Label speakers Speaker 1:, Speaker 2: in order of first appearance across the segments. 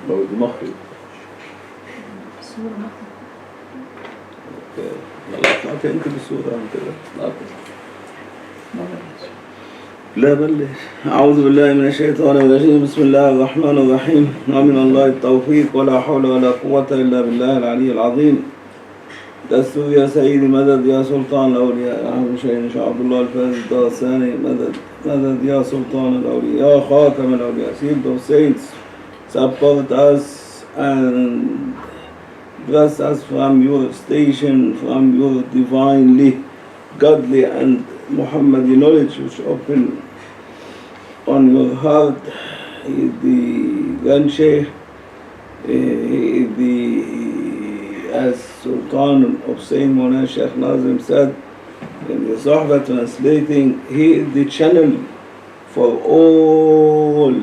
Speaker 1: لو المخرج لا اطلعت انت بالصورة انت لا بلش. أعوذ بالله من الشيطان الرجيم. بسم الله الرحمن الرحيم. ومن الله التوفيق ولا حول ولا قوة إلا بالله العلي العظيم. دستور يا سيدي مدد يا سلطان الأولياء يا عم شيخ عبد الله الفاز الدار الثاني مدد مدد يا سلطان الأولياء يا خاتم الأولياء. Shield of saints, support us and bless us from your station, from your divinely godly and Muhammadi knowledge which open on your heart. He is the Grand Sheikh, he is the, as Sultan of Sayyid Mawlana Shaykh Nazim said in the Suhbah translating, he is the channel for all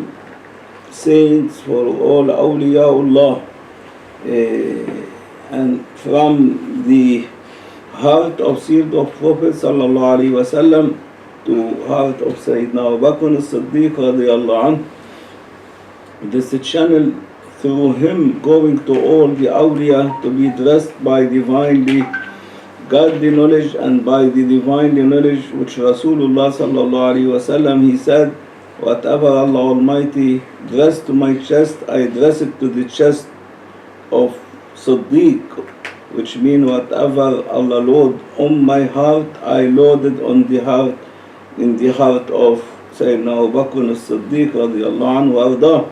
Speaker 1: saints, for all awliyaullah, and from the heart of sealed of Prophet sallallahu alaihi wasallam to heart of Sayyidina Abu Bakr as-Siddiq radiyallahu anhu. This is a channel through him going to all the awliya to be dressed by divinely godly knowledge and by the divinely knowledge which Rasulullah sallallahu alaihi wasallam, he said, whatever Allah Almighty dressed to my chest, I dress it to the chest of Siddiq, which means whatever Allah load on my heart, I loaded on the heart, in the heart of Sayyidina Abu Bakr as-Siddiq radiyallahu anhu warda.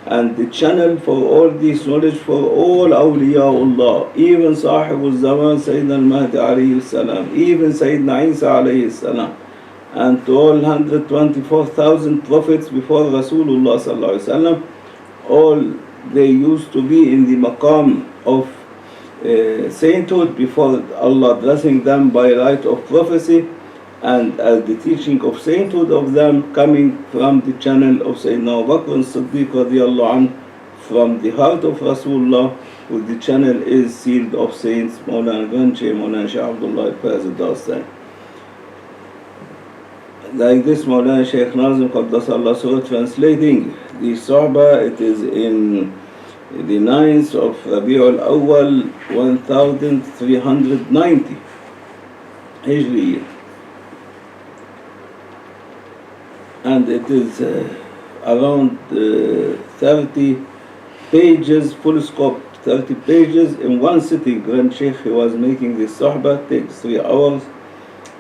Speaker 1: And the channel for all this knowledge for all awliyaullah, even Sahibul Zaman Sayyidina al-Mahdi alayhi salam, even Sayyidina Isa alayhi salam, and to all 124,000 prophets before Rasulullah sallallahu alaihi wasallam, all they used to be in the maqam of sainthood before Allah dressing them by right of prophecy, and as the teaching of sainthood of them coming from the channel of Sayyidina Abu Bakr as-Siddiq radiyallahu anhu, from the heart of Rasulullah, who the channel is sealed of saints, Mawlana Grand Sheikh Mawlana Shaykh Abdullah al-Faiz al-Dastan. Like this, Mawlana Shaykh Nazim Qaddasallah Surah translating the Suhbah, it is in the 9th of Rabi'ul Awwal 1390 Hijri year. And it is around 30 pages, full scope, 30 pages in one sitting. Grand Sheikh, he was making this Suhbah, takes 3 hours,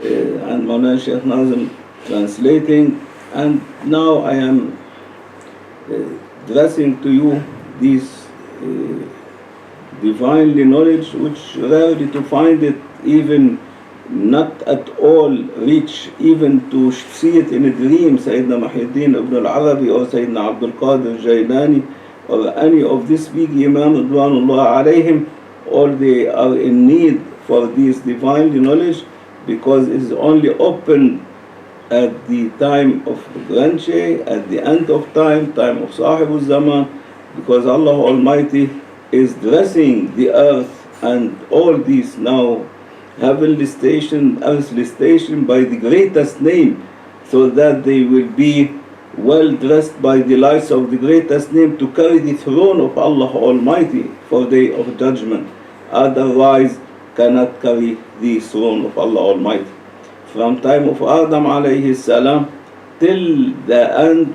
Speaker 1: and Mawlana Shaykh Nazim translating. And now I am addressing to you this divinely knowledge, which rarely to find it, even not at all reach even to see it in a dream. Sayyidina Muhyiddin ibn al-Arabi or Sayyidina Abdul Qadir Jailani or any of these big Imam Ridwanullah alayhim, all they are in need for this divinely knowledge, because it is only open at the time of the Grand Sheikh, at the end of time of Sahibul Zaman, because Allah Almighty is dressing the earth and all these now heavenly station, earthly station by the greatest name, so that they will be well dressed by the lights of the greatest name to carry the throne of Allah Almighty for day of judgment. Otherwise cannot carry the throne of Allah Almighty. From time of Adam alayhi salam till the end,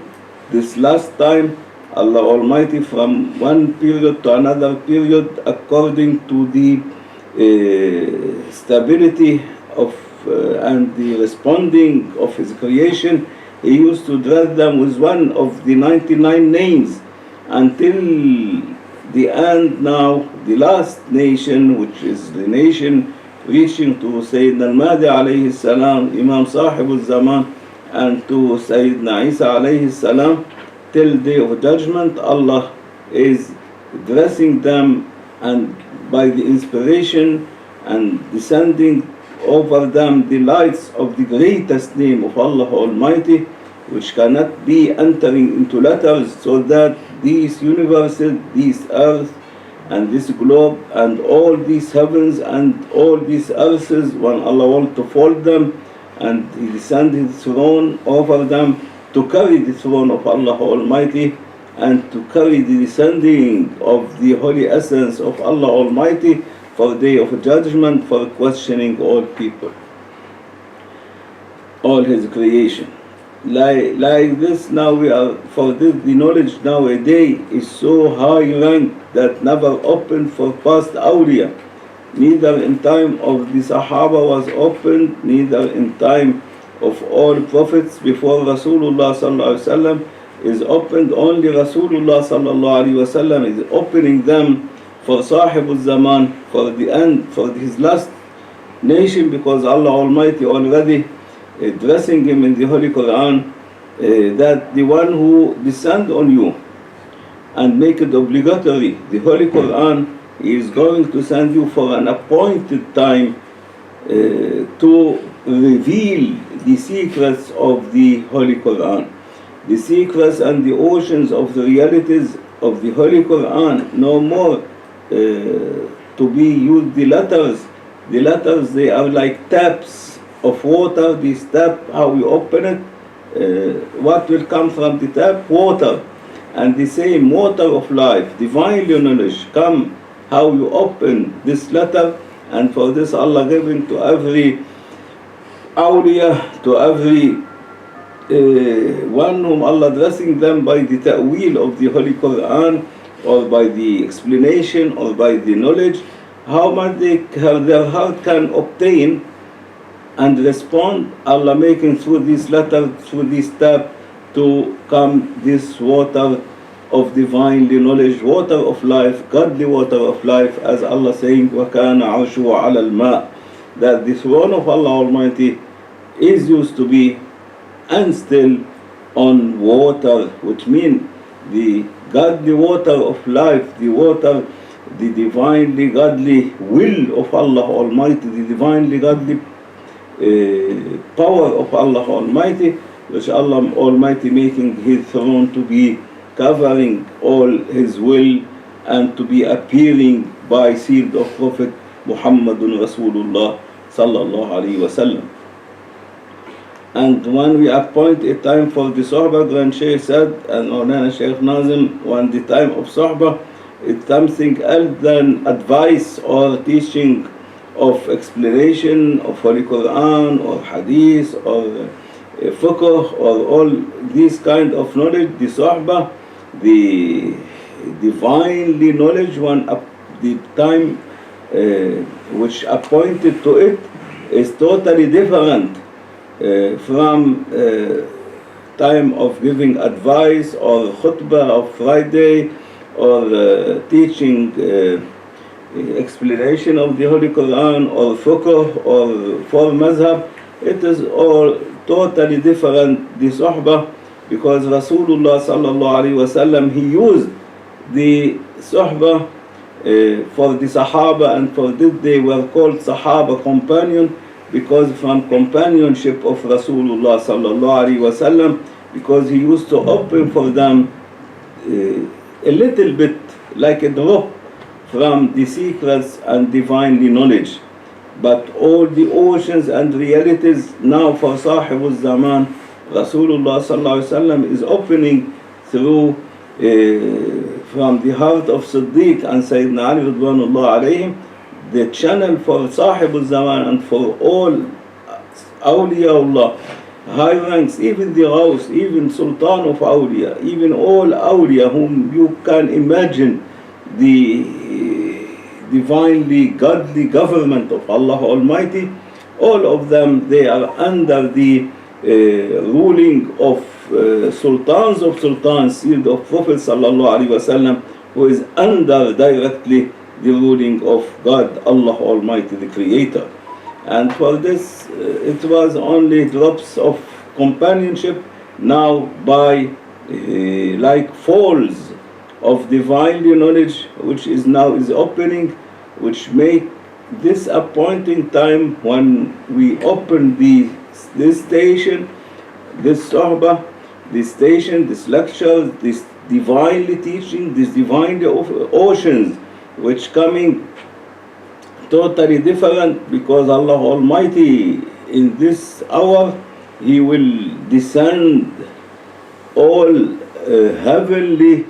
Speaker 1: this last time, Allah Almighty from one period to another period, according to the stability of and the responding of His creation, He used to dress them with one of the 99 names until the end. Now the last nation, which is the nation reaching to Sayyidina al-Mahdi alayhi salam, Imam Sahibul Zaman, and to Sayyidina Isa alayhi salam, till day of judgment, Allah is dressing them, and by the inspiration and descending over them the lights of the greatest name of Allah Almighty, which cannot be entering into letters, so that these universes, this earth and this globe and all these heavens and all these earths, when Allah wants to fold them and He descends His throne over them, to carry the throne of Allah Almighty and to carry the descending of the holy essence of Allah Almighty for the day of judgment, for questioning all people, all His creation. Like this now we are, for this the knowledge nowadays is so high rank that never opened for past awliya. Neither in time of the Sahaba was opened, neither in time of all prophets before Rasulullah sallallahu alaihi wasallam is opened. Only Rasulullah sallallahu alaihi wasallam is opening them for Sahibul Zaman, for the end, for his last nation, because Allah Almighty already addressing him in the Holy Quran that the one who descend on you and make it obligatory, the Holy Quran, He is going to send you for an appointed time to reveal the secrets of the Holy Quran, the secrets and the oceans of the realities of the Holy Quran. No more to be used the letters. The letters, they are like taps of water. This tap, how we open it, what will come from the tap? Water. And the same water of life, divine knowledge, come how you open this letter. And for this Allah giving to every awliya, to every one whom Allah addressing them by the ta'wil of the Holy Quran, or by the explanation, or by the knowledge, how much their heart can obtain and respond. Allah making through this letter, through this tap, to come this water of divine knowledge, water of life, godly water of life, as Allah saying, وَكَانَ عَرْشُهُ عَلَى الْمَاءِ, that the throne of Allah Almighty is used to be and still on water, which means the godly water of life, the water, the divinely godly will of Allah Almighty, the divinely godly power of Allah Almighty, which Allah Almighty making His throne to be covering all His will and to be appearing by seed of Prophet Muhammadun Rasulullah sallallahu alaihi wasallam. And when we appoint a time for the Suhbah, Grand Shaykh said, and Maulana Shaykh Nazim, when the time of Suhbah, it's something else than advice or teaching of explanation of Holy Quran or Hadith or fiqh or all these kind of knowledge. The Suhbah, the divinely knowledge, one the time which appointed to it is totally different from time of giving advice or khutbah of Friday or teaching explanation of the Holy Quran or fiqh or for mazhab. It is all totally different, the Suhbah, because Rasulullah sallallahu alaihi wasallam, he used the Suhbah for the Sahaba, and for this they were called Sahaba, companion, because from companionship of Rasulullah sallallahu alaihi wasallam, because he used to open for them a little bit, like a drop from the secrets and divinely knowledge. But all the oceans and realities now for Sahibul Zaman, Rasulullah sallallahu alaihi wasallam is opening through from the heart of Siddiq and Sayyidina Ali Ridwanullah alayhim, the channel for Sahibul Zaman and for all awliyaullah, high ranks, even the Ghaus, even Sultan of Awliya, even all awliya whom you can imagine the divinely godly government of Allah Almighty, all of them, they are under the ruling of sultans of sultans, sealed of Prophet sallallahu alaihi wasallam, who is under directly the ruling of God, Allah Almighty, the Creator. And for this, it was only drops of companionship. Now by like falls of divinely knowledge, which is now is opening, which make this appointing time when we open this station, this Suhbah, this station, this lecture, this divinely teaching, this divinely oceans, which coming totally different, because Allah Almighty in this hour, He will descend all heavenly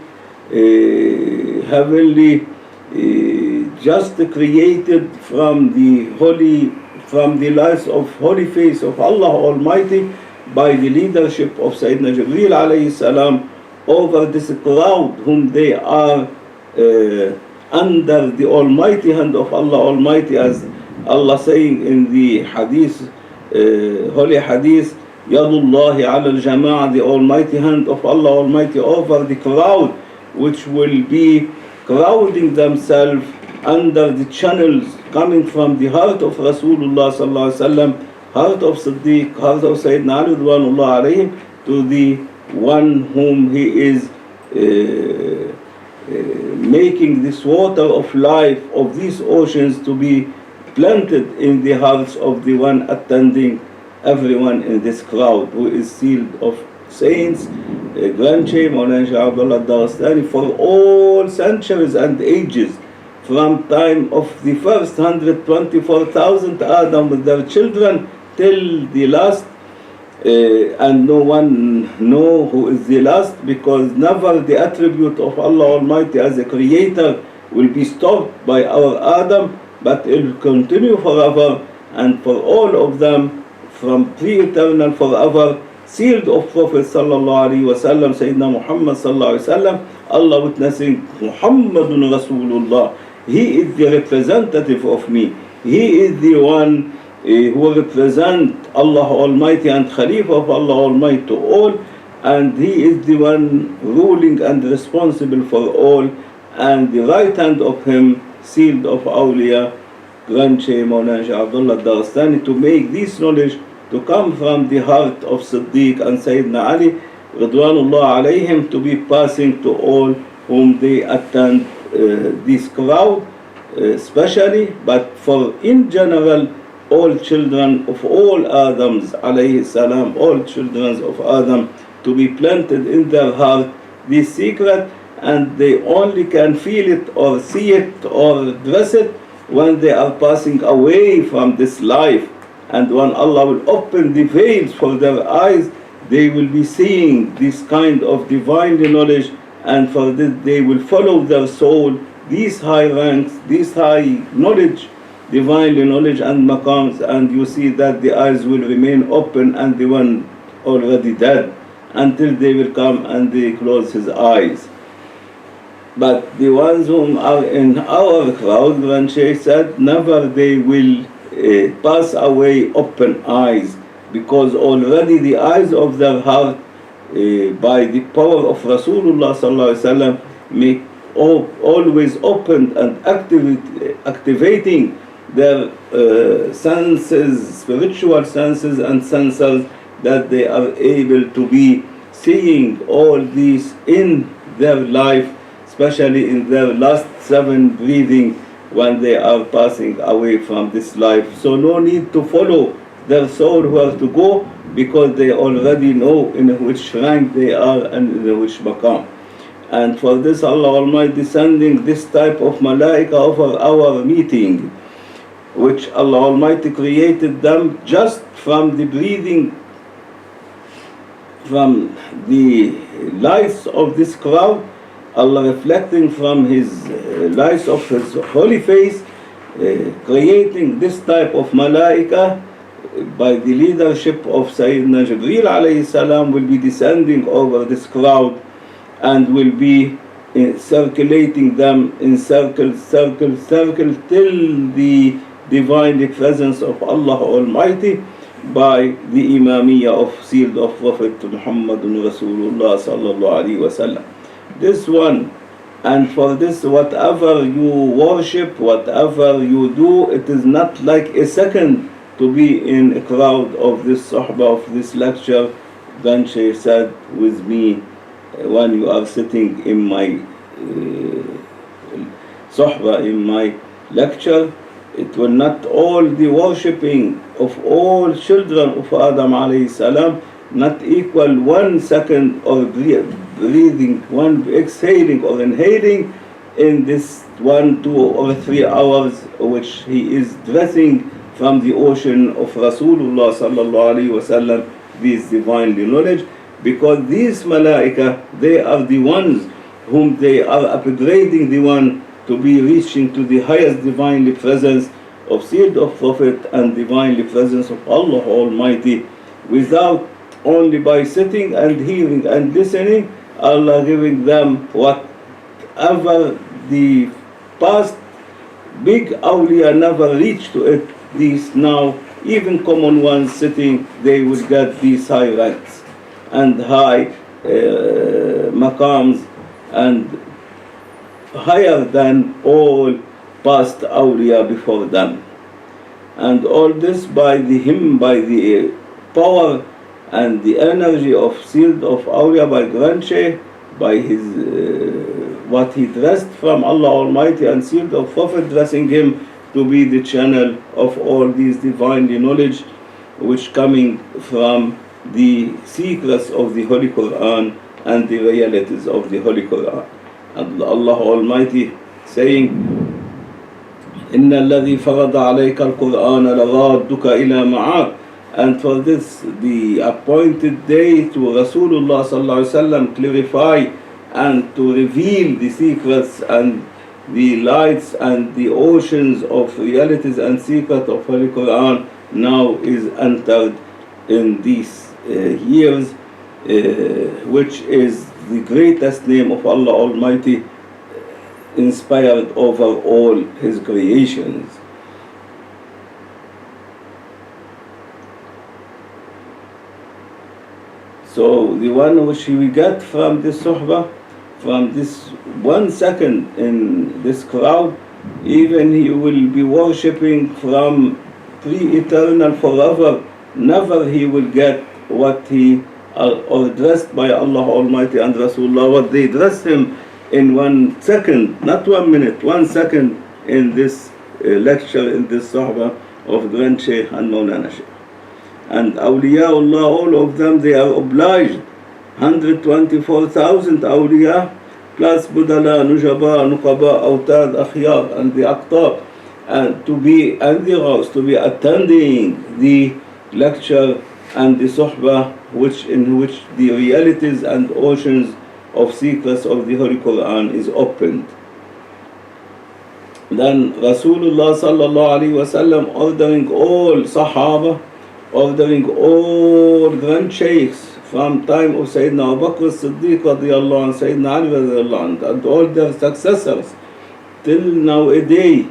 Speaker 1: just created from the lives of holy face of Allah Almighty by the leadership of Sayyidina Jibreel alayhi salam over this crowd whom they are under the almighty hand of Allah Almighty, as Allah saying in the hadith, holy hadith, Yadullahi ala al-Jama'ah, the almighty hand of Allah Almighty over the crowd which will be crowding themselves under the channels coming from the heart of Rasulullah sallallahu alaihi wasallam, heart of Siddiq, heart of Sayyidina Ali radwanullah alayhim, to the one whom he is making this water of life of these oceans to be planted in the hearts of the one attending everyone in this crowd, who is sealed of saints, grandchild Mawlana Shaykh Abdullah Dagestani, for all centuries and ages, from time of the first 124,000 Adam with their children till the last, and no one know who is the last, because never the attribute of Allah Almighty as a creator will be stopped by our Adam, but it will continue forever, and for all of them from pre-eternal forever, sealed of Prophet sallallahu alaihi wasallam, Sayyidina Muhammad sallallahu alaihi wasallam, Allah witnessing Muhammadun Rasulullah. He is the representative of me. He is the one who represents Allah Almighty and Khalifa of Allah Almighty to all, and he is the one ruling and responsible for all, and the right hand of him, sealed of awliya, grandchild Mawlana Shaykh Abdullah Dagestani, to make this knowledge to come from the heart of Siddiq and Sayyidina Ali Ridwanullah alayhim, to be passing to all whom they attend this crowd especially, but for in general all children of all Adams alayhi salam, all children of Adam, to be planted in their heart this secret, and they only can feel it or see it or dress it when they are passing away from this life. And when Allah will open the veils for their eyes, they will be seeing this kind of divine knowledge, and for this they will follow their soul, these high ranks, this high knowledge, divine knowledge and maqams, and you see that the eyes will remain open and the one already dead, until they will come and they close his eyes. But the ones whom are in our crowd, when Shaykh said, never they will pass away open eyes, because already the eyes of their heart, by the power of Rasulullah sallallahu alaihi wasallam, make always open and activating their senses, spiritual senses and sensors, that they are able to be seeing all these in their life, especially in their last 7 breathing, when they are passing away from this life. So no need to follow their soul where to go, because they already know in which rank they are and in which maqam. And for this Allah Almighty sending this type of malaika over our meeting, which Allah Almighty created them just from the breathing, from the lights of this crowd, Allah reflecting from His lights of His holy face, creating this type of malaika by the leadership of Sayyidina Jibreel alayhi salam, will be descending over this crowd and will be circulating them in circle till the divine presence of Allah Almighty by the imamiyya of sealed of Prophet Muhammadun Rasulullah sallallahu alaihi wasallam. This one, and for this whatever you worship, whatever you do, it is not like a second to be in a crowd of this Suhbah, of this lecture. Then Shaykh said with me, when you are sitting in my Suhbah, in my lecture, it will not all the worshipping of all children of Adam alayhi salam not equal 1 second or breathing, one exhaling or inhaling in this 1, 2 or 3 hours which he is dressing from the ocean of Rasulullah sallallahu alaihi wasallam, this divine knowledge. because these malaika, they are the ones whom they are upgrading the one to be reaching to the highest divinely presence of seed of Prophet and divinely presence of Allah Almighty, without only by sitting and hearing and listening, Allah giving them whatever the past big awliya never reached to it. These now, even common ones sitting, they will get these high ranks and high maqams, and higher than all past awliya before them. And all this by the power and the energy of sealed of awliya, by Grand Shaykh, by his what he dressed from Allah Almighty, and sealed of Prophet dressing him to be the channel of all these divinely knowledge which coming from the secrets of the Holy Quran and the realities of the Holy Quran. And Allah Almighty saying, إِنَّ الَّذِي فَرَضَ عَلَيْكَ الْقُرْآنَ لَرَادُّكَ إِلَى مَعَادٍ. And for this, the appointed day to Rasulullah sallallahu alaihi wasallam clarify and to reveal the secrets and the lights and the oceans of realities and secret of Holy Quran now is entered in these years, which is the greatest name of Allah Almighty, inspired over all His creations. So the one which we get from this Suhbah, from this 1 second in this crowd, even he will be worshipping from pre-eternal forever, never he will get what he or dressed by Allah Almighty and Rasulullah, what they dressed him in 1 second, not 1 minute, 1 second in this lecture, in this Suhbah of Grand Shaykh and Maulana Shaykh. And awliyaullah, all of them, they are obliged, 124,000 awliya, plus budala, nujaba, nuqaba, awtad, akhyar, and the aqtab, and to be, and the ghaus, to be attending the lecture and the Suhbah, in which the realities and oceans of secrets of the Holy Quran is opened. Then Rasulullah sallallahu alaihi wasallam ordering all Sahaba, ordering all grand sheikhs from time of Sayyidina Abu Bakr as-Siddiq radiyallahu anhu, Sayyidina Ali radiyallahu anhu, and all their successors till nowadays.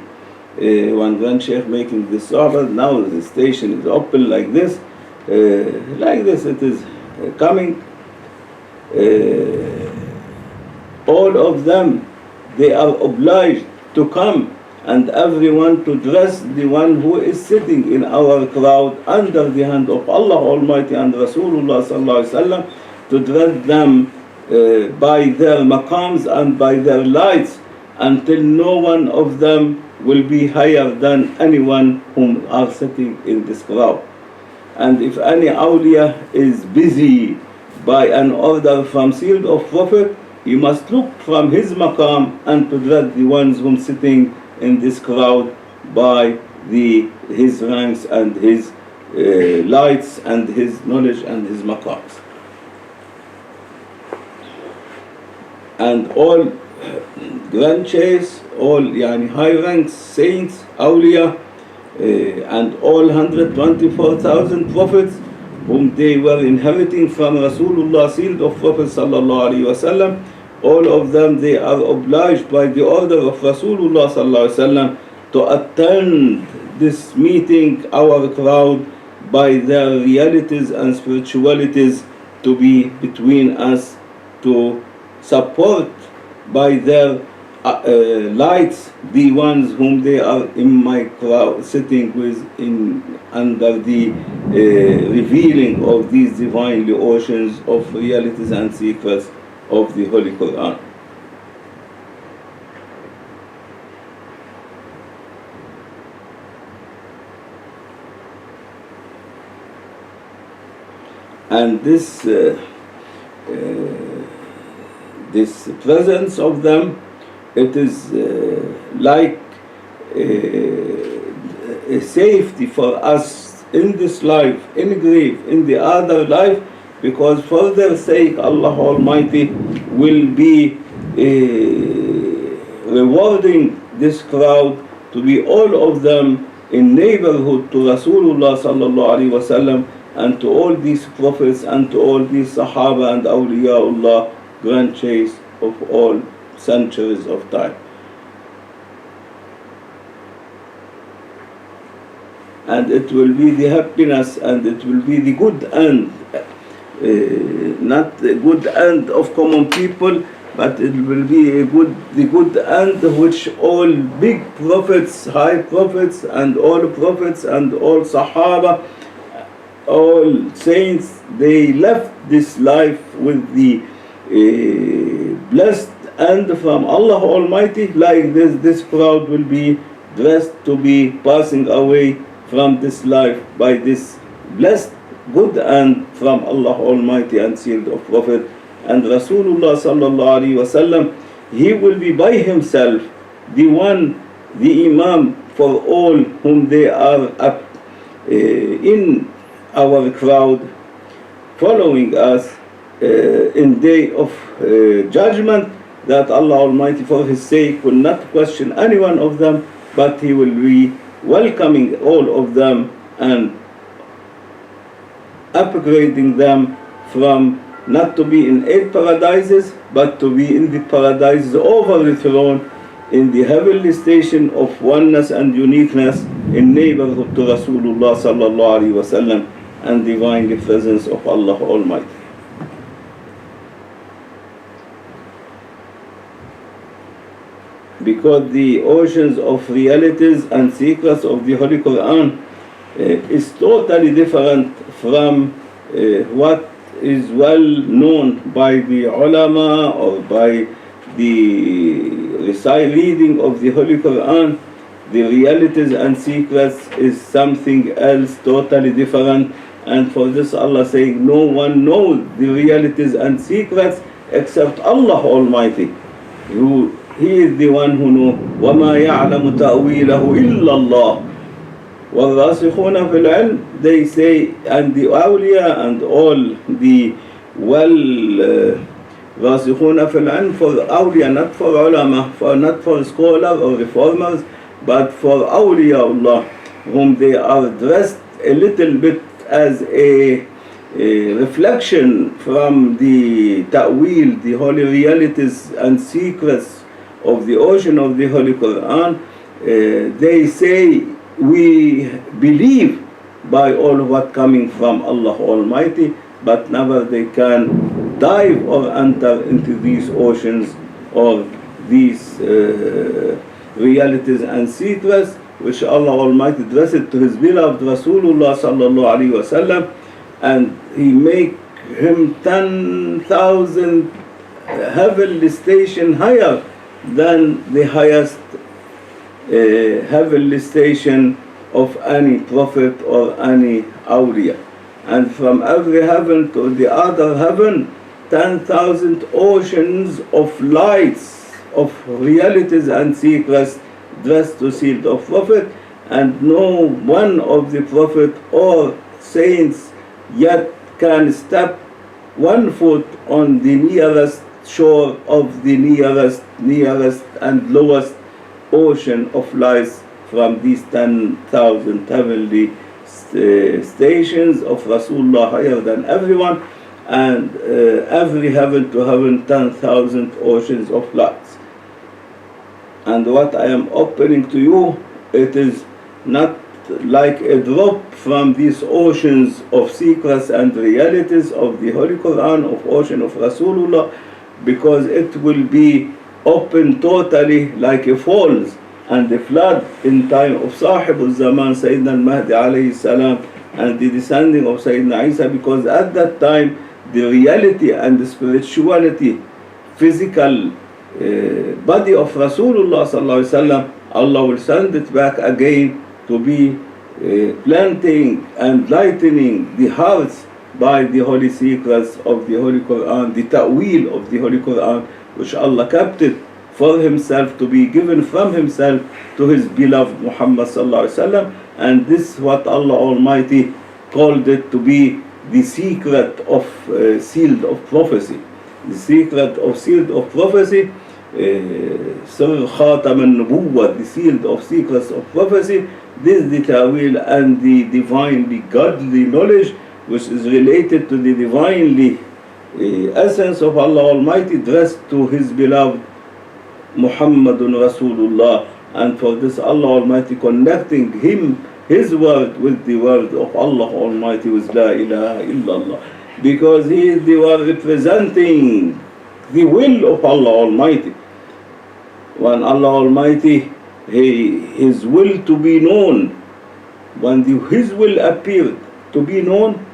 Speaker 1: One grand sheikh making this Sahaba, now the station is open like this it is coming. All of them, they are obliged to come, and everyone to dress the one who is sitting in our crowd under the hand of Allah Almighty and Rasulullah sallallahu alaihi wasallam, to dress them by their maqams and by their lights, until no one of them will be higher than anyone whom are sitting in this crowd. And if any awliya is busy by an order from sealed of Prophet, he must look from his maqam and to dress the ones whom sitting in this crowd by his ranks and his lights and his knowledge and his maqams. And all grand sheikhs, all high ranks, saints, awliya, and all 124,000 prophets whom they were inheriting from Rasulullah, sealed of Prophet sallallahu alaihi wasallam, all of them, they are obliged by the order of Rasulullah sallallahu alaihi wasallam to attend this meeting, our crowd, by their realities and spiritualities, to be between us, to support by their lights the ones whom they are in my crowd sitting with under the revealing of these divinely oceans of realities and secrets of the Holy Quran. And this presence of them, it is like a safety for us in this life, in grave, in the other life, because for their sake Allah Almighty will be rewarding this crowd to be all of them in neighborhood to Rasulullah sallallahu alaihi wasallam, and to all these prophets and to all these Sahaba and Awliyaullah, grandchase of all centuries of time. And it will be the happiness and it will be the good end, not the good end of common people, but it will be the good end which all big prophets, high prophets and all prophets and all Sahaba, all saints, they left this life with the blessed end from Allah Almighty. Like this crowd will be dressed to be passing away from this life by this blessed good end from Allah Almighty and sealed of Prophet. And Rasulullah sallallahu alaihi wasallam, he will be by himself the one, the Imam for all whom they are up in our crowd, following us in day of judgment, that Allah Almighty for His sake will not question any one of them, but He will be welcoming all of them and upgrading them from not to be in 8 paradises, but to be in the paradises over the throne, in the heavenly station of oneness and uniqueness, in neighborhood to Rasulullah sallallahu alaihi wasallam and divine presence of Allah Almighty. Because the oceans of realities and secrets of the Holy Quran is totally different from what is well known by the ulama or by the reading of the Holy Quran. The realities and secrets is something else totally different, and for this Allah saying no one knows the realities and secrets except Allah Almighty. He is the one who knows. وَمَا يَعْلَمُ تَأْوِيلَهُ إِلَّا اللَّهُ. وَالرَّاسِخُونَ فِي الْعِلْمِ, they say, and the awliya and all the رَاسِخُونَ فِي الْعِلْمِ, for awliya, not for ulama, not for scholars or reformers, but for awliyaullah, whom they are dressed a little bit as a reflection from the ta'wil, the holy realities and secrets of the ocean of the Holy Quran. They say, we believe by all what coming from Allah Almighty, but never they can dive or enter into these oceans or these realities and secrets which Allah Almighty addressed to His beloved Rasulullah sallallahu alaihi wasallam, and He make him 10,000 heavenly station higher than the highest heavenly station of any prophet or any awliya. And from every heaven to the other heaven, 10,000 oceans of lights, of realities and secrets dressed to sealed of Prophet, and no one of the Prophet or saints yet can step 1 foot on the nearest shore of the nearest and lowest ocean of lights from these 10,000 heavenly stations of Rasulullah, higher than everyone, and every heaven to heaven 10,000 oceans of lights. And what I am opening to you, it is not like a drop from these oceans of secrets and realities of the Holy Quran, of ocean of Rasulullah, because it will be open totally like a falls and a flood in time of Sahib al-Zaman, Sayyidina al-Mahdi alayhi salam, and the descending of Sayyidina Isa, because at that time the reality and the spirituality, physical body of Rasulullah sallallahu alaihi wasallam, Allah will send it back again to be planting and lightening the hearts by the holy secrets of the Holy Quran, the ta'wil of the Holy Quran, which Allah kept it for Himself to be given from Himself to His beloved Muhammad sallallahu alaihi wasallam. And this is what Allah Almighty called it to be the secret of sealed of prophecy. The secret of sealed of prophecy, Sir Khatam al-Nubuwwah, the sealed of secrets of prophecy. This is the ta'wil and the divinely godly knowledge which is related to the divinely essence of Allah Almighty, dressed to His beloved Muhammadun Rasulullah. And for this Allah Almighty connecting him, His word, with the word of Allah Almighty, with La ilaha illallah, because He is the one representing the will of Allah Almighty. When Allah Almighty, His will to be known, when His will appeared to be known,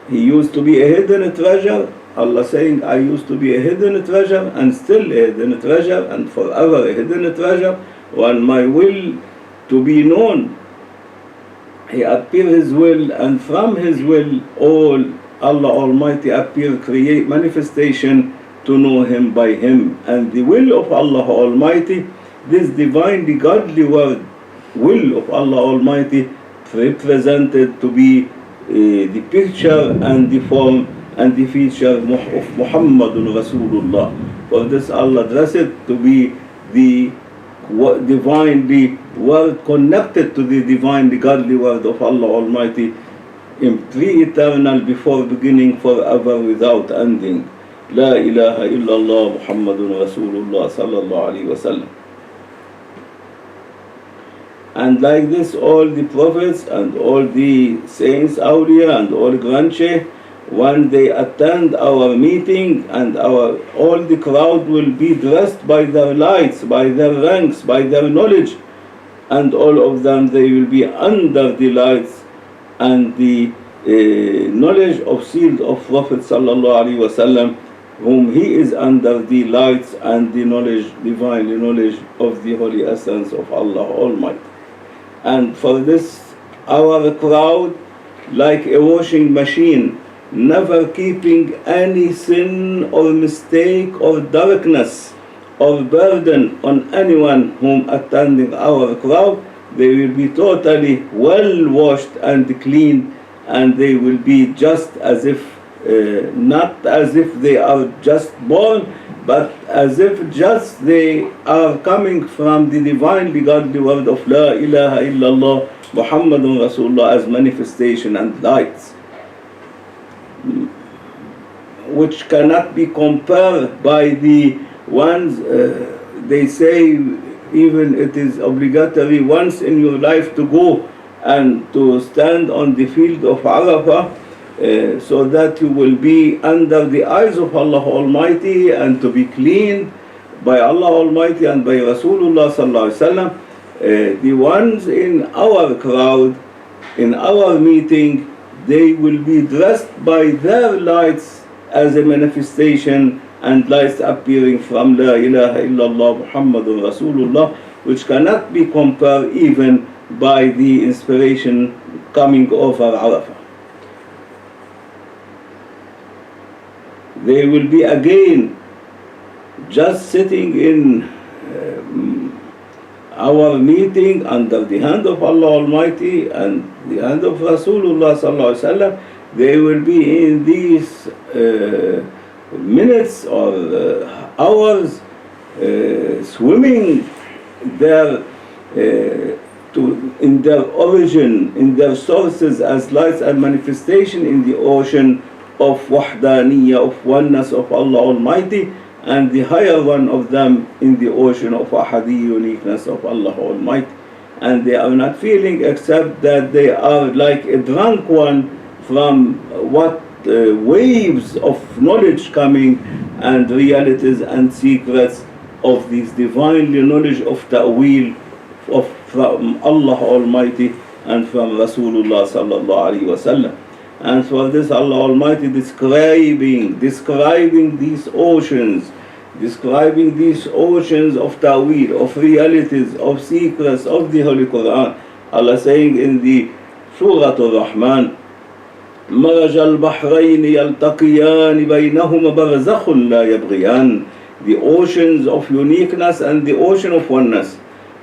Speaker 1: He used to be a hidden treasure. Allah saying, I used to be a hidden treasure and still a hidden treasure and forever a hidden treasure. When my will to be known, He appear His will, and from His will all Allah Almighty appear, create manifestation to know Him by Him. And the will of Allah Almighty, this divinely godly word, will of Allah Almighty, represented to be the picture and the form and the feature of Muhammadun Rasulullah. For this Allah dressed to be the divinely word connected to the divinely godly word of Allah Almighty, in pre-eternal, before beginning, forever, without ending. La ilaha illallah Muhammadun Rasulullah sallallahu alaihi wasallam. And like this, all the prophets and all the saints, awliya, and all granche, when they attend our meeting, and all the crowd will be dressed by their lights, by their ranks, by their knowledge, and all of them they will be under the lights and the knowledge of sealed of Prophet sallallahu alaihi wasallam, whom he is under the lights and the knowledge, divine knowledge of the holy essence of Allah Almighty. And for this, our crowd, like a washing machine, never keeping any sin or mistake or darkness or burden on anyone whom attending our crowd, they will be totally well washed and clean, and they will be just as if, not as if they are just born, but as if just they are coming from the divinely godly word of La ilaha illallah Muhammadun Rasulullah as manifestation and lights, which cannot be compared by the ones they say even it is obligatory once in your life to go and to stand on the field of Arafah, so that you will be under the eyes of Allah Almighty and to be cleaned by Allah Almighty and by Rasulullah sallallahu alaihi wasallam. The ones in our crowd, in our meeting, they will be dressed by their lights as a manifestation, and lights appearing from La ilaha illallah Muhammadun Rasulullah, which cannot be compared even by the inspiration coming over Arafah. They will be again just sitting in our meeting under the hand of Allah Almighty and the hand of Rasulullah sallallahu alaihi wasallam. They will be in these minutes or hours swimming there in their origin, in their sources as lights and manifestation in the ocean of wahdaniyah, of oneness of Allah Almighty, and the higher one of them in the ocean of ahadi, uniqueness of Allah Almighty. And they are not feeling except that they are like a drunk one from what waves of knowledge coming and realities and secrets of this divinely knowledge of ta'wil from Allah Almighty and from Rasulullah sallallahu alaihi wasallam. And for this Allah Almighty describing these oceans, of ta'wil, of realities, of secrets of the Holy Quran. Allah saying in the Surah Al-Rahman, مرج البحرين يلتقيان بينهما برزخ لا يبغيان. The oceans of uniqueness and the ocean of oneness,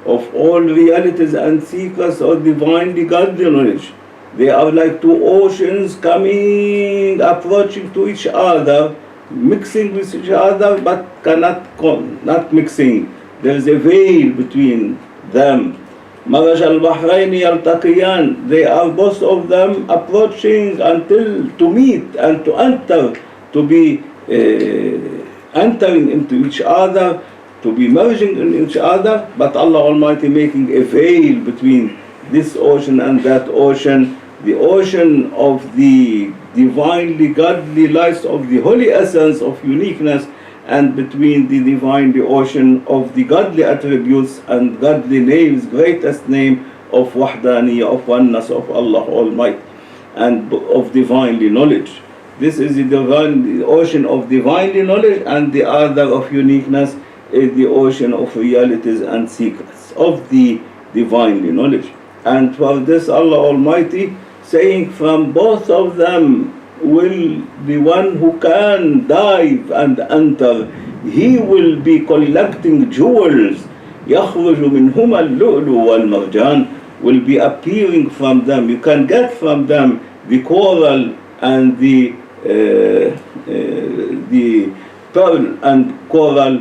Speaker 1: of all realities and secrets of divinely godly knowledge, They are like two oceans coming, approaching to each other, mixing with each other, but not mixing. There is a veil between them. مرج البحرين يلتقيان. They are both of them approaching until to meet and to enter, to be entering into each other, to be merging in each other, but Allah Almighty making a veil between this ocean and that ocean, the ocean of the divinely godly lights of the holy essence of uniqueness, and between the divinely ocean of the godly attributes and godly names, greatest name of Wahdaniyya, of oneness of Allah Almighty, and of divinely knowledge. This is the ocean of divinely knowledge, and the other of uniqueness is the ocean of realities and secrets of the divinely knowledge. And for this Allah Almighty saying, from both of them will the one who can dive and enter, he will be collecting jewels. يخرج منهما اللؤلؤ والمرجان, will be appearing from them. You can get from them the coral and the pearl and coral,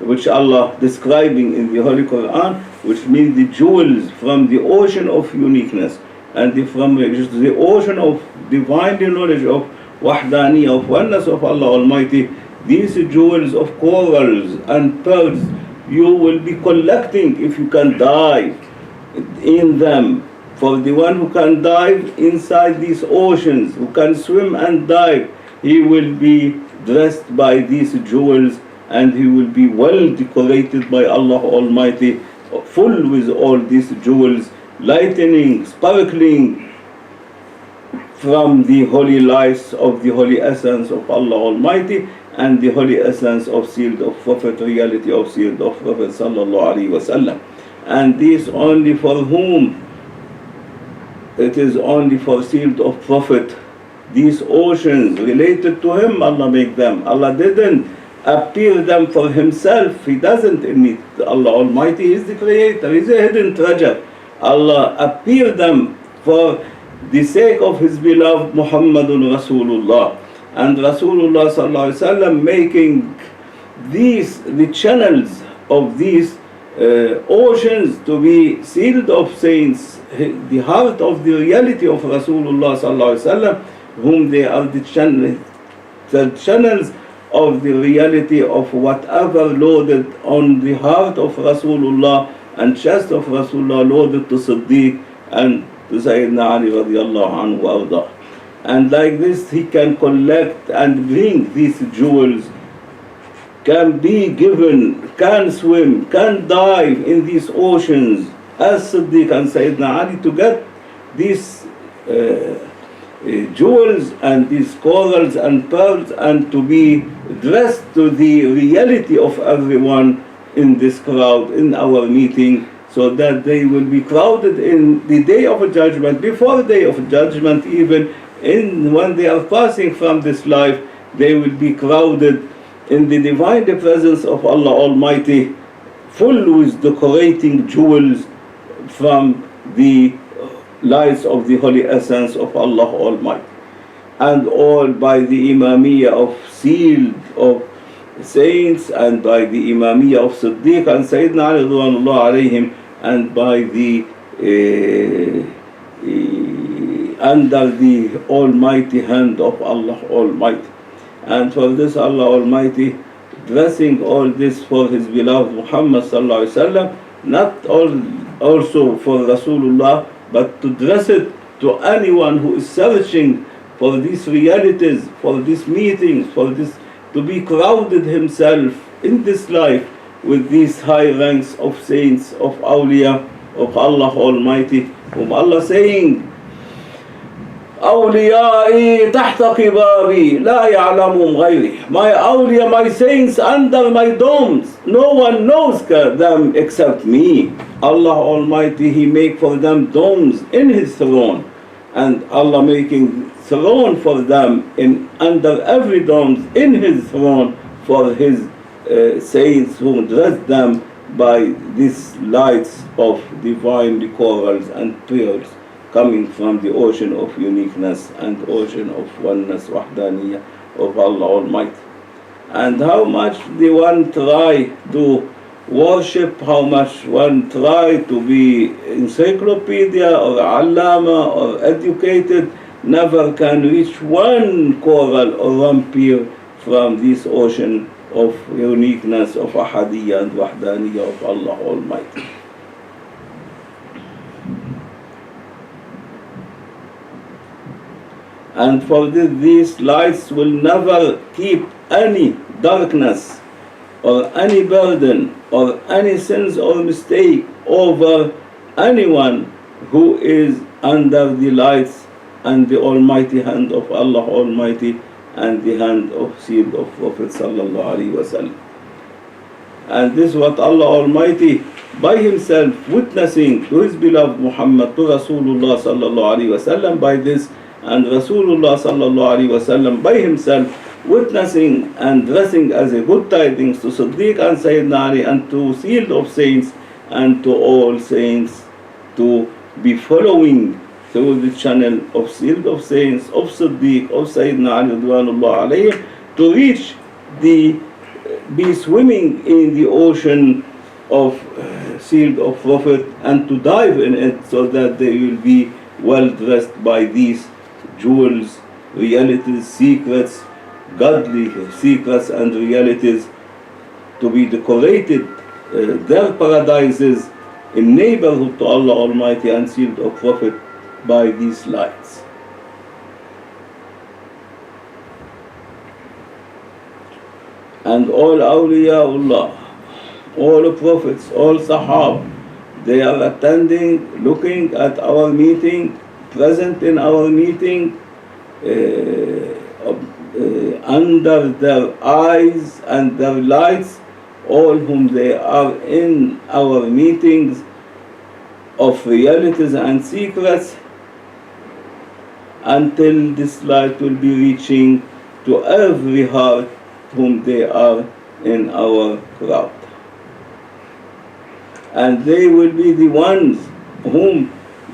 Speaker 1: which Allah describing in the Holy Quran, which means the jewels from the ocean of uniqueness, and from the ocean of divine knowledge of Wahdaniyya, of oneness of Allah Almighty. These jewels of corals and pearls you will be collecting if you can dive in them. For the one who can dive inside these oceans, who can swim and dive, he will be dressed by these jewels, and he will be well decorated by Allah Almighty, full with all these jewels, lightening, sparkling from the holy lights of the holy essence of Allah Almighty, and the holy essence of sealed of Prophet, reality of sealed of Prophet Sallallahu Alaihi Wasallam. And this only for whom? It is only for sealed of Prophet. These oceans related to him, Allah make them. Allah didn't appear them for himself. He doesn't emit. Allah Almighty is the creator. He's a hidden treasure. Allah appeared them for the sake of his beloved Muhammadun Rasulullah. And Rasulullah Sallallahu Alaihi Wasallam making these the channels of these oceans to be sealed of saints, the heart of the reality of Rasulullah Sallallahu Alaihi Wasallam, whom they are the channels of the reality of whatever loaded on the heart of Rasulullah and chest of Rasulullah, loaded to Siddiq and to Sayyidina Ali radiallahu anhu wa arda. And like this he can collect and bring these jewels, can be given, can swim, can dive in these oceans as Siddiq and Sayyidina Ali to get these jewels and these corals and pearls, and to be dressed to the reality of everyone in this crowd, in our meeting, so that they will be crowded in the day of judgment, before the day of judgment, even when they are passing from this life, they will be crowded in the divine presence of Allah Almighty, full with decorating jewels from the lights of the holy essence of Allah Almighty, and all by the Imamiyya of sealed of saints, and by the Imamiyya of Siddiq and Sayyidina Ali radhiyallahu alayhim, and by the under the almighty hand of Allah Almighty. And for this Allah Almighty dressing all this for his beloved Muhammad sallallahu alaihi wasallam, not also for Rasulullah, but to dress it to anyone who is searching for these realities, for these meetings, for this, to be crowded himself in this life with these high ranks of saints, of awliya, of Allah Almighty, whom Allah saying, أوليائي تحت قبابي لا يعلمهم غيري. My awliya, my saints under my domes, no one knows them except me. Allah Almighty, He make for them domes in His throne, and Allah making throne for them in under every dome in His throne for His saints, who dress them by these lights of divine corals and pearls coming from the ocean of uniqueness and ocean of oneness, wahdaniyah of Allah Almighty. And how much the one try to worship, how much one try to be encyclopedia or allama or educated, never can reach one coral or one pearl from this ocean of uniqueness, of ahadiyya and wahdaniyya of Allah Almighty. And for this, these lights will never keep any darkness or any burden or any sins or mistake over anyone who is under the lights and the almighty hand of Allah Almighty and the hand of seed of Prophet sallallahu alaihi wasallam. And this is what Allah Almighty by Himself witnessing to His beloved Muhammad, to Rasulullah sallallahu alaihi wasallam by this, and Rasulullah sallallahu alaihi wasallam by himself witnessing and dressing as a good tidings to Siddiq and Sayyidina Ali and to sealed of saints and to all saints to be following through the channel of sealed of saints, of Siddiq, of Sayyidina Ali radwanullah alayhim, to reach be swimming in the ocean of sealed of Prophet and to dive in it so that they will be well dressed by these jewels, realities, secrets, godly secrets and realities, to be decorated their paradises in neighborhood to Allah Almighty and sealed of Prophet by these lights. And all awliyaullah, all prophets, all sahab, they are attending, looking at our meeting, present in our meeting, under their eyes and their lights, all whom they are in our meetings of realities and secrets, until this light will be reaching to every heart whom they are in our crowd. And they will be the ones whom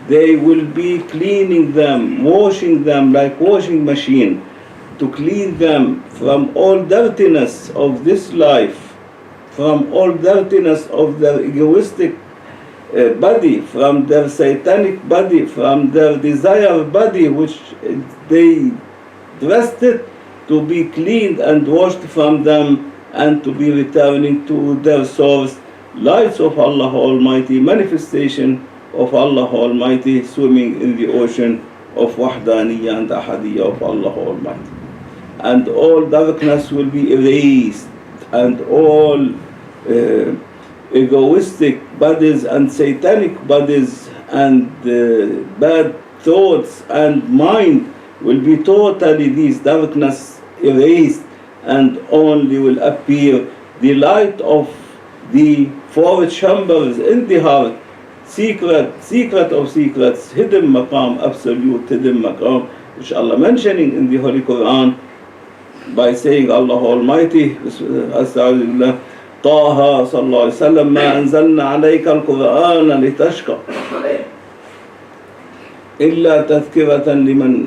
Speaker 1: they will be cleaning them, washing them like washing machine, to clean them from all dirtiness of this life, from all dirtiness of their egoistic body, from their satanic body, from their desire body, which they dressed it, to be cleaned and washed from them, and to be returning to their source, lights of Allah Almighty, manifestation of Allah Almighty, swimming in the ocean of wahdaniyya and ahadiyya of Allah Almighty. And all darkness will be erased, and all egoistic bodies and satanic bodies and bad thoughts and mind will be totally, these darkness erased, and only will appear the light of the four chambers in the heart, secret of secrets, hidden maqam, absolute hidden maqam, which Allah mentioning in the Holy Quran by saying Allah Almighty, Astaghfirullah, Taha sallallahu alayhi wa sallam, ma anzalna alayka al-Qur'an litashqa illa tadhkiratan liman,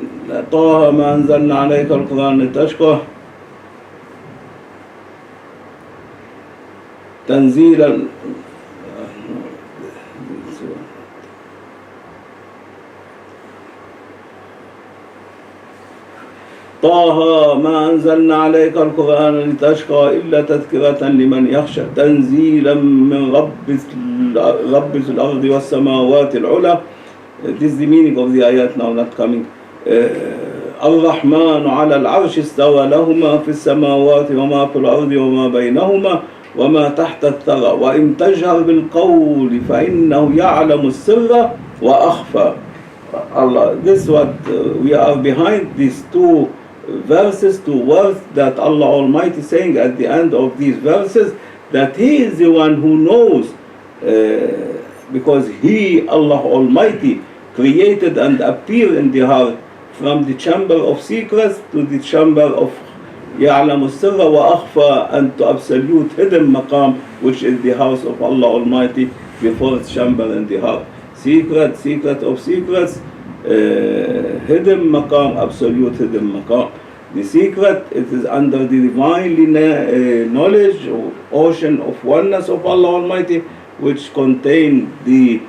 Speaker 1: Taha ma anzalna alayka al-Qur'an litashqa tanzilan. طه ما أنزلنا عليك القرآن لتشقى إلا تذكرة لمن يخشى تنزيلا من رب الأرض والسماوات العلى. This is the meaning of the ayat now, not coming. الرحمن على العرش استوى لهما في السماوات وما في الأرض وما بينهما وما تحت الثرى وإن تجهر بالقول فإنه يعلم السر وأخفى. Allah, this is what we are behind these two verses, two words that Allah Almighty saying at the end of these verses, that He is the one who knows, because He, Allah Almighty, created and appeared in the heart from the chamber of secrets to the chamber of يعلم السر وأخفى, and to absolute hidden maqam, which is the house of Allah Almighty, the fourth chamber in the heart. Secret of secrets, hidden maqam, absolute hidden maqam. The secret, it is under the divinely knowledge or ocean of oneness of Allah Almighty, which contain the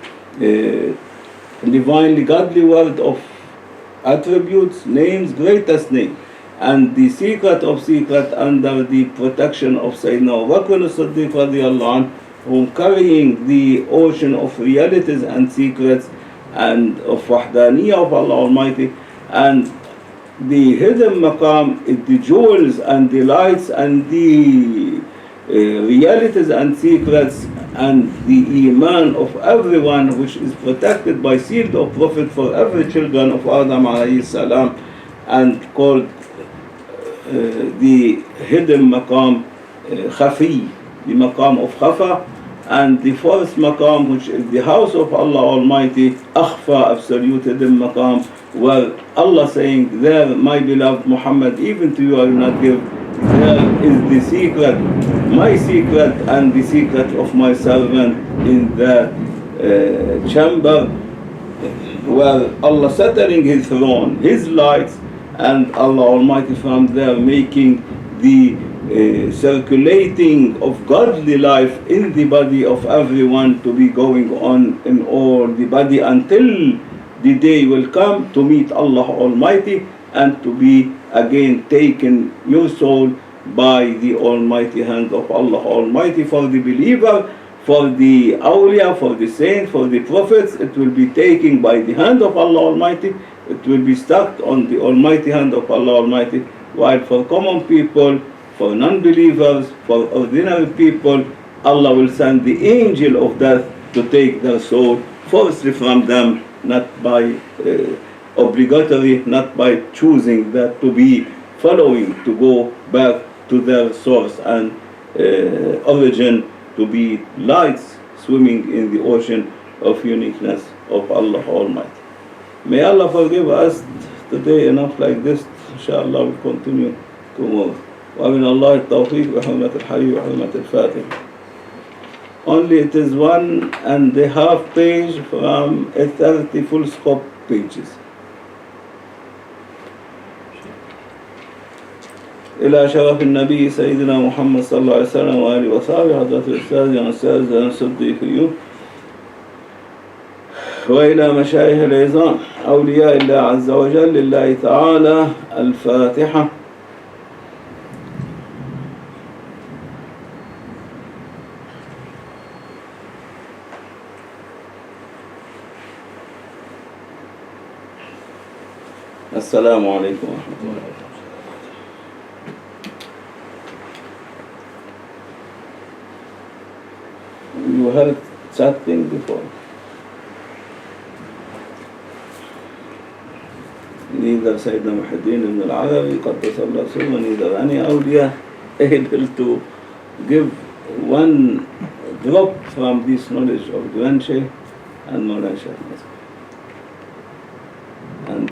Speaker 1: divinely godly word of attributes, names, greatest name. And the secret of secret under the protection of Sayyidina Abu Bakr as-Siddiq radiallahu anhu, who carrying the ocean of realities and secrets and of wahdaniyah of Allah Almighty. And the hidden maqam is the jewels and the lights and the realities and secrets and the iman of everyone, which is protected by sealed of Prophet for every children of Adam alayhi salam, and called the hidden maqam khafi, the maqam of khafa. And the fourth maqam, which is the house of Allah Almighty, akhfa, absolute hidden maqam, where Allah saying, there, my beloved Muhammad, even to you I will not give, there is the secret, my secret and the secret of my servant in the chamber, where Allah settling His throne, His lights, and Allah Almighty from there making the circulating of godly life in the body of everyone to be going on in all the body until the day will come to meet Allah Almighty and to be again taken your soul by the almighty hand of Allah Almighty. For the believer, for the awliya, for the saints, for the prophets, it will be taken by the hand of Allah Almighty. It will be stuck on the almighty hand of Allah Almighty. While for common people, for non-believers, for ordinary people, Allah will send the angel of death to take their soul forcibly from them, not by obligatory, not by choosing that to be following, to go back to their source and origin, to be lights swimming in the ocean of uniqueness of Allah Almighty. May Allah forgive us today enough like this. Inshallah we'll continue tomorrow. ومن الله التوفيق بحرمة الحي وحرمة الفاتحة. Only it is 1.5 page from a 30 full scope pages. إلى شرف النبي سيدنا محمد صلى الله عليه وسلم وآله وصحبه حضرة الأستاذ الصديقيون، وإلى مشايخ العظام أولياء الله عز وجل لله تعالى. الفاتحة. السلام عليكم ورحمة الله وبركاته. You heard that thing before. Neither Sayyidina Muhyiddin ibn al-Arabi, قدس الله سره, neither any awliya able to give one drop from this knowledge of Grand Shaykh and Mawlana Shaykh.